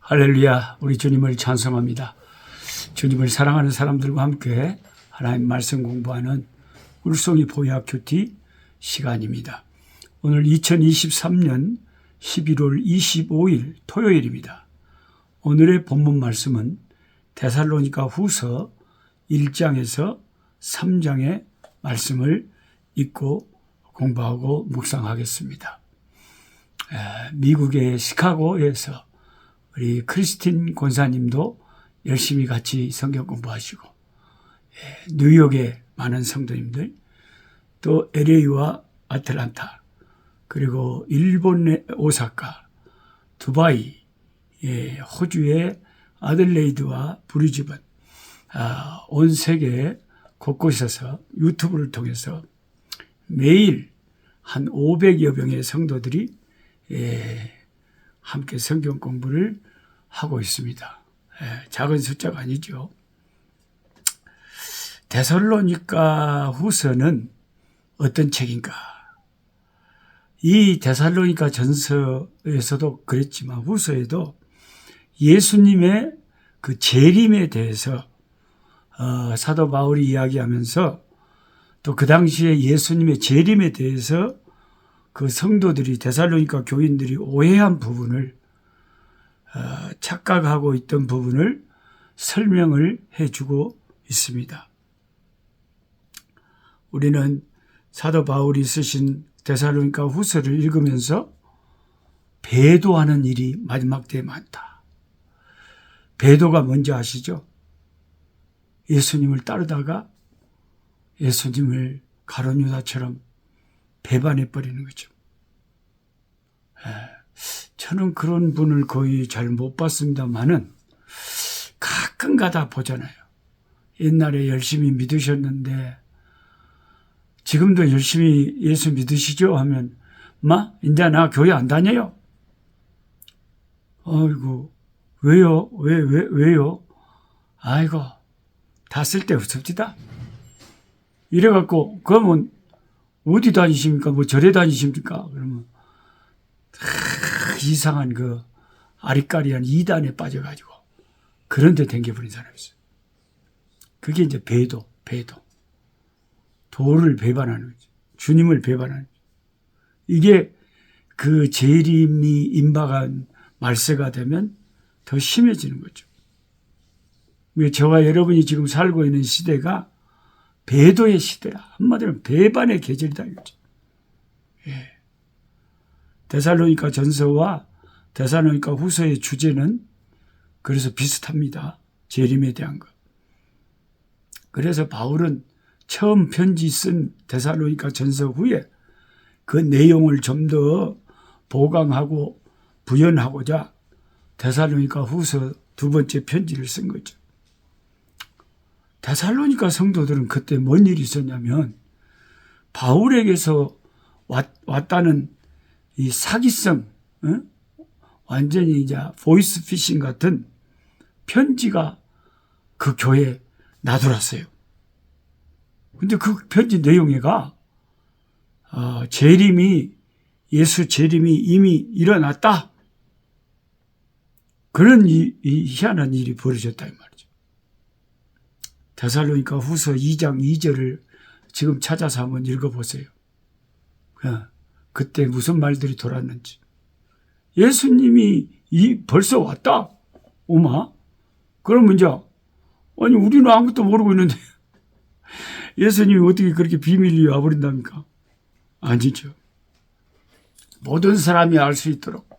할렐루야, 우리 주님을 찬송합니다. 주님을 사랑하는 사람들과 함께 하나님 말씀 공부하는 울송이 보약 큐티 시간입니다. 오늘 2023년 11월 25일 토요일입니다. 오늘의 본문 말씀은 데살로니가 후서 1장에서 3장의 말씀을 읽고 공부하고 묵상하겠습니다. 미국의 시카고에서 우리 크리스틴 권사님도 열심히 같이 성경 공부하시고, 뉴욕의 많은 성도님들, 또 LA와 아틀란타, 그리고 일본의 오사카, 두바이, 호주의 아들레이드와 브리즈번, 온 세계 곳곳에서 유튜브를 통해서 매일 한 500여 명의 성도들이 함께 성경 공부를 하고 있습니다. 작은 숫자가 아니죠. 데살로니가 후서는 어떤 책인가? 이 데살로니가 전서에서도 그랬지만 후서에도 예수님의 그 재림에 대해서 사도 바울이 이야기하면서 또 그 당시에 예수님의 재림에 대해서 그 성도들이 데살로니가 교인들이 오해한 부분을 착각하고 있던 부분을 설명을 해주고 있습니다. 우리는 사도 바울이 쓰신 데살로니가 후서를 읽으면서 배도하는 일이 마지막 때에 많다. 배도가 뭔지 아시죠? 예수님을 따르다가 예수님을 가룟 유다처럼 배반해버리는 거죠. 저는 그런 분을 거의 잘 못 봤습니다만은 가끔 가다 보잖아요. 옛날에 열심히 믿으셨는데 지금도 열심히 예수 믿으시죠? 하면 이제 나 교회 안 다녀요. 아이고, 왜요? 왜요? 아이고, 다 쓸데없습니다. 이래갖고, 그러면 어디 다니십니까? 뭐 절에 다니십니까? 그러면 이상한 그 아리까리한 이단에 빠져가지고 그런 데 댕겨버린 사람이 있어요. 그게 이제 배도. 도를 배반하는 거죠. 주님을 배반하는 거죠. 이게 그 재림이 임박한 말세가 되면 더 심해지는 거죠. 저와 여러분이 지금 살고 있는 시대가 배도의 시대야. 한마디로 배반의 계절이다 이거죠. 데살로니가 전서와 데살로니가 후서의 주제는 그래서 비슷합니다. 재림에 대한 것. 그래서 바울은 처음 편지 쓴 데살로니가 전서 후에 그 내용을 좀 더 보강하고 부연하고자 데살로니가 후서 두 번째 편지를 쓴 거죠. 데살로니가 성도들은 그때 뭔 일이 있었냐면 바울에게서 왔다는 이 사기성, 완전히 이제 보이스 피싱 같은 편지가 그 교회에 나돌았어요. 근데 그 편지 내용에가 예수 재림이 이미 일어났다. 그런 이 희한한 일이 벌어졌다 이 말이죠. 데살로니가 후서 2장 2절을 지금 찾아서 한번 읽어보세요. 그때 무슨 말들이 돌았는지. 예수님이 벌써 왔다? 오마? 그러면 이제 아니 우리는 아무것도 모르고 있는데 예수님이 어떻게 그렇게 비밀이 와버린답니까? 아니죠. 모든 사람이 알 수 있도록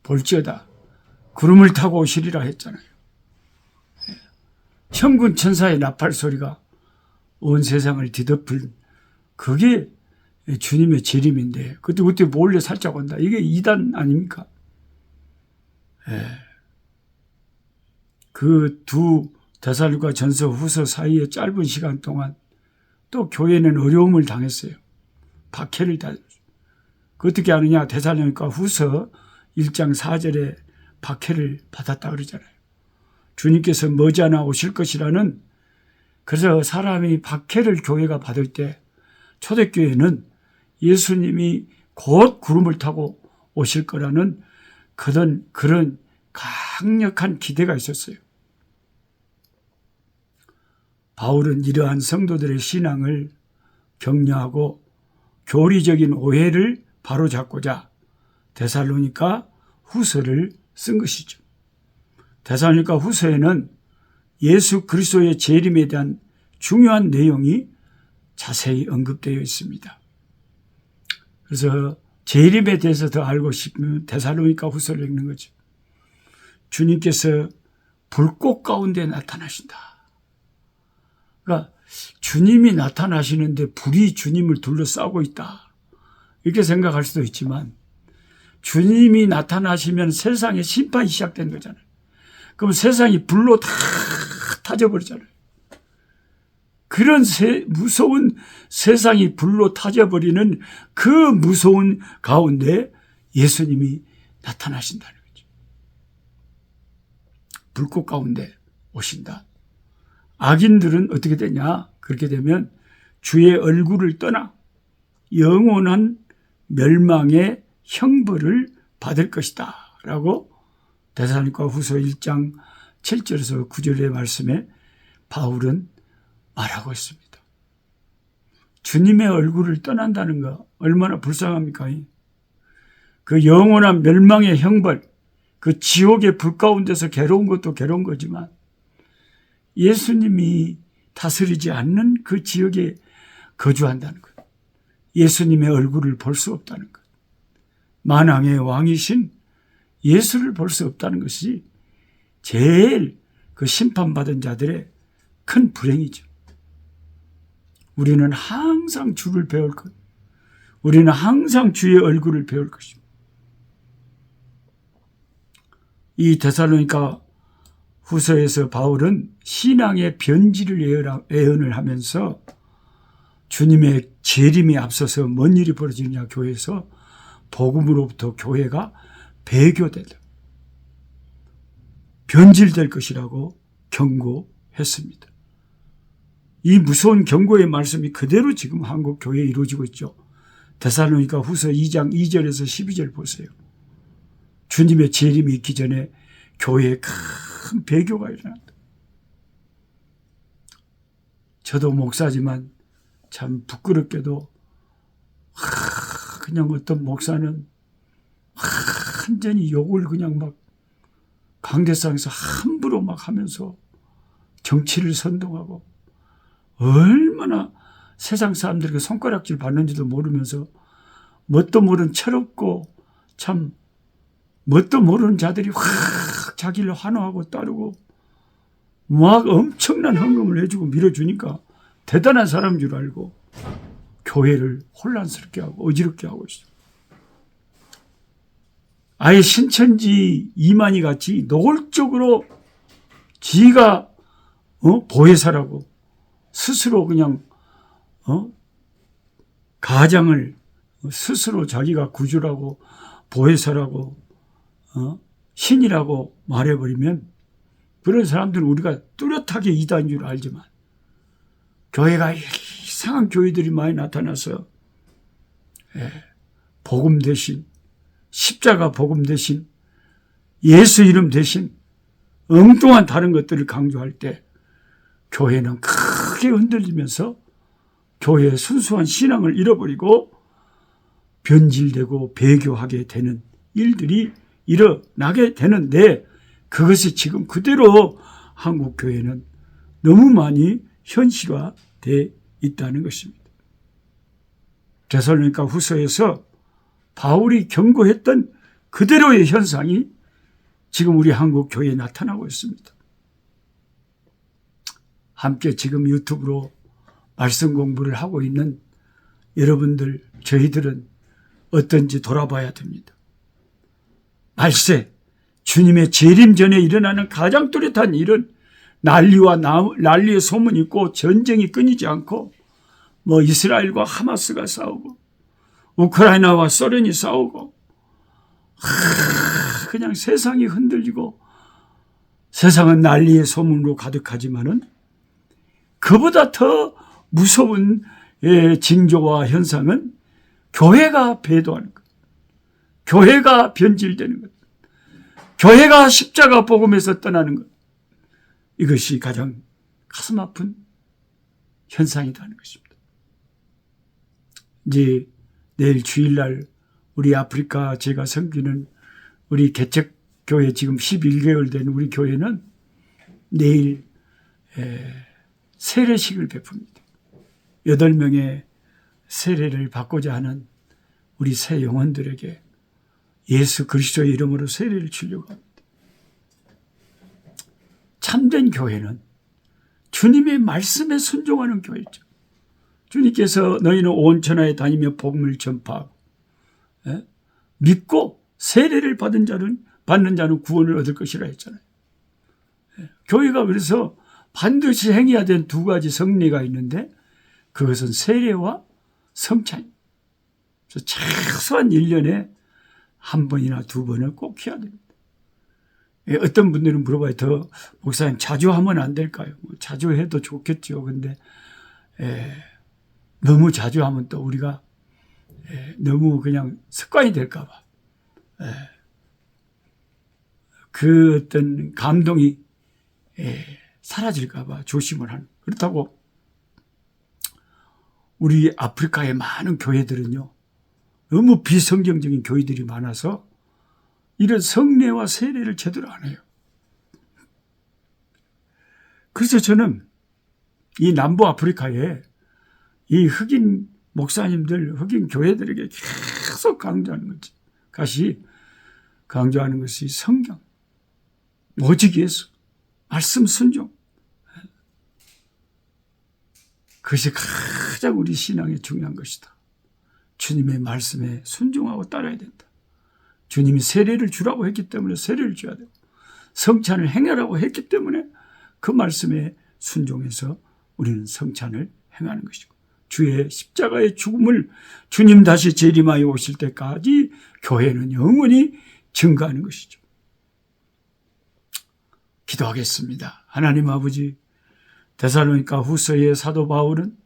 볼지어다 구름을 타고 오시리라 했잖아요. 천군 천사의 나팔 소리가 온 세상을 뒤덮을 그게 주님의 재림인데 그때 몰래 살짝 온다. 이게 이단 아닙니까? 그 두 데살로니가 전서 후서 사이에 짧은 시간 동안 또 교회는 어려움을 당했어요. 박해를 당했어요. 어떻게 하느냐? 데살로니가 후서 1장 4절에 박해를 받았다 그러잖아요. 주님께서 머지않아 오실 것이라는, 그래서 사람이 박해를 교회가 받을 때 초대교회는 예수님이 곧 구름을 타고 오실 거라는 그런 강력한 기대가 있었어요. 바울은 이러한 성도들의 신앙을 격려하고 교리적인 오해를 바로잡고자 데살로니가 후서를 쓴 것이죠. 데살로니가 후서에는 예수 그리스도의 재림에 대한 중요한 내용이 자세히 언급되어 있습니다. 그래서 재림에 대해서 더 알고 싶으면 데살로니가 후서를 읽는 거죠. 주님께서 불꽃 가운데 나타나신다. 그러니까 주님이 나타나시는데 불이 주님을 둘러싸고 있다. 이렇게 생각할 수도 있지만 주님이 나타나시면 세상에 심판이 시작된 거잖아요. 그럼 세상이 불로 다 타져버리잖아요. 그런 무서운 세상이 불로 타져버리는 그 무서운 가운데 예수님이 나타나신다는 거죠. 불꽃 가운데 오신다. 악인들은 어떻게 되냐? 그렇게 되면 주의 얼굴을 떠나 영원한 멸망의 형벌을 받을 것이다 라고 데살로니가 후서 1장 7절에서 9절의 말씀에 바울은 말하고 있습니다. 주님의 얼굴을 떠난다는 거 얼마나 불쌍합니까? 그 영원한 멸망의 형벌, 그 지옥의 불 가운데서 괴로운 것도 괴로운 거지만 예수님이 다스리지 않는 그 지역에 거주한다는 것. 예수님의 얼굴을 볼 수 없다는 것. 만왕의 왕이신 예수를 볼 수 없다는 것이 제일 그 심판받은 자들의 큰 불행이죠. 우리는 항상 주를 배울 것. 우리는 항상 주의 얼굴을 배울 것입니다. 이 데살로니가 후서에서 바울은 신앙의 변질을 예언을 하면서 주님의 재림이 앞서서 뭔 일이 벌어지느냐 교회에서 복음으로부터 교회가 배교되다. 변질될 것이라고 경고했습니다. 이 무서운 경고의 말씀이 그대로 지금 한국 교회에 이루어지고 있죠. 데살로니가 후서 2장 2절에서 12절 보세요. 주님의 재림이 있기 전에 교회에 큰 배교가 일어난다. 저도 목사지만 참 부끄럽게도 그냥 어떤 목사는 완전히 욕을 그냥 막 강대상에서 함부로 막 하면서 정치를 선동하고 얼마나 세상 사람들에게 손가락질 받는지도 모르면서 뭣도 모르는 철없고 참 뭣도 모르는 자들이 확 자기를 환호하고 따르고 막 엄청난 헌금을 해주고 밀어주니까 대단한 사람인 줄 알고 교회를 혼란스럽게 하고 어지럽게 하고 있어요. 아예 신천지 이만희 같이 노골적으로 지가 보혜사라고 스스로 그냥 가장을 스스로 자기가 구주라고 보혜사라고 신이라고 말해버리면 그런 사람들은 우리가 뚜렷하게 이단인 줄 알지만 교회가 이상한 교회들이 많이 나타나서 복음 대신 십자가 복음 대신 예수 이름 대신 엉뚱한 다른 것들을 강조할 때 교회는 크게 흔들리면서 교회의 순수한 신앙을 잃어버리고 변질되고 배교하게 되는 일들이 일어나게 되는데 그것이 지금 그대로 한국 교회는 너무 많이 현실화되어 있다는 것입니다. 데살로니가 후서에서 바울이 경고했던 그대로의 현상이 지금 우리 한국 교회에 나타나고 있습니다. 함께 지금 유튜브로 말씀 공부를 하고 있는 여러분들, 저희들은 어떤지 돌아봐야 됩니다. 말세, 주님의 재림 전에 일어나는 가장 뚜렷한 일은 난리의 소문이 있고 전쟁이 끊이지 않고 이스라엘과 하마스가 싸우고 우크라이나와 소련이 싸우고 그냥 세상이 흔들리고 세상은 난리의 소문으로 가득하지만은 그보다 더 무서운 징조와 현상은 교회가 배도하는 것, 교회가 변질되는 것, 교회가 십자가 복음에서 떠나는 것, 이것이 가장 가슴 아픈 현상이라는 것입니다. 이제 내일 주일날 우리 아프리카 제가 섬기는 우리 개척교회 지금 11개월 된 우리 교회는 내일 세례식을 베풉니다. 8명의 세례를 받고자 하는 우리 새 영혼들에게 예수 그리스도의 이름으로 세례를 주려고 합니다. 참된 교회는 주님의 말씀에 순종하는 교회죠. 주님께서 너희는 온 천하에 다니며 복음을 전파하고 믿고 세례를 받는 자는 구원을 얻을 것이라 했잖아요. 교회가 그래서 반드시 행해야 되는 2가지 성례가 있는데 그것은 세례와 성찬입니다. 그래서 최소한 1년에 1번이나 2번을 꼭 해야 됩니다. 어떤 분들은 물어봐요. 더 목사님 자주 하면 안 될까요? 자주 해도 좋겠죠. 근데 너무 자주 하면 또 우리가 너무 그냥 습관이 될까 봐. 그 어떤 감동이 사라질까 봐 조심을 하는. 그렇다고 우리 아프리카의 많은 교회들은요, 너무 비성경적인 교회들이 많아서 이런 성례와 세례를 제대로 안 해요. 그래서 저는 이 남부 아프리카에 이 흑인 목사님들, 흑인 교회들에게 계속 강조하는 것이 성경, 오직 예수, 말씀 순종. 그것이 가장 우리 신앙에 중요한 것이다. 주님의 말씀에 순종하고 따라야 된다. 주님이 세례를 주라고 했기 때문에 세례를 줘야 되고, 성찬을 행하라고 했기 때문에 그 말씀에 순종해서 우리는 성찬을 행하는 것이고, 주의 십자가의 죽음을 주님 다시 재림하여 오실 때까지 교회는 영원히 증거하는 것이죠. 기도하겠습니다. 하나님 아버지, 데살로니가 후서의 사도 바울은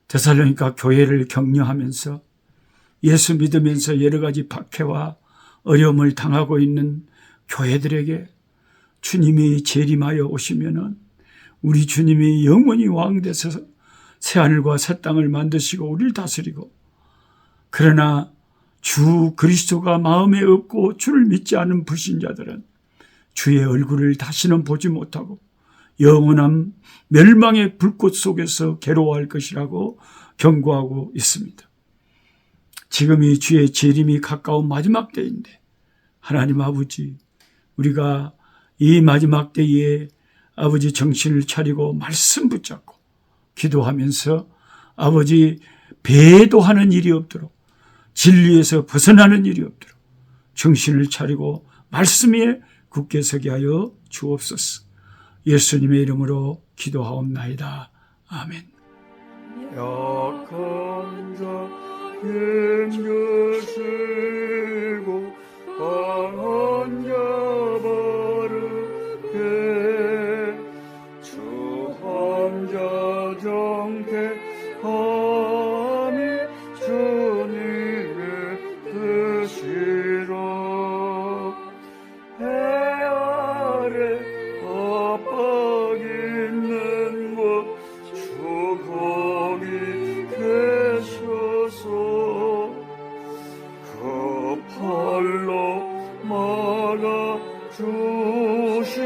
데살로니가 교회를 격려하면서 예수 믿으면서 여러 가지 박해와 어려움을 당하고 있는 교회들에게 주님이 재림하여 오시면은 우리 주님이 영원히 왕되셔서 새하늘과 새 땅을 만드시고 우리를 다스리고, 그러나 주 그리스도가 마음에 없고 주를 믿지 않은 불신자들은 주의 얼굴을 다시는 보지 못하고 영원한 멸망의 불꽃 속에서 괴로워할 것이라고 경고하고 있습니다. 지금이 주의 재림이 가까운 마지막 때인데, 하나님 아버지, 우리가 이 마지막 때에 아버지 정신을 차리고 말씀 붙잡고 기도하면서 아버지 배도하는 일이 없도록, 진리에서 벗어나는 일이 없도록 정신을 차리고 말씀에 굳게 서게 하여 주옵소서. 예수님의 이름으로 기도하옵나이다. 아멘. 약한 자 힘주시고 강한 자 바르게 주 혼자 정케하니 주님의 뜻이라. 해 아래 압박 있는 곳 주 거기 계셔서 그 팔로 막아 주시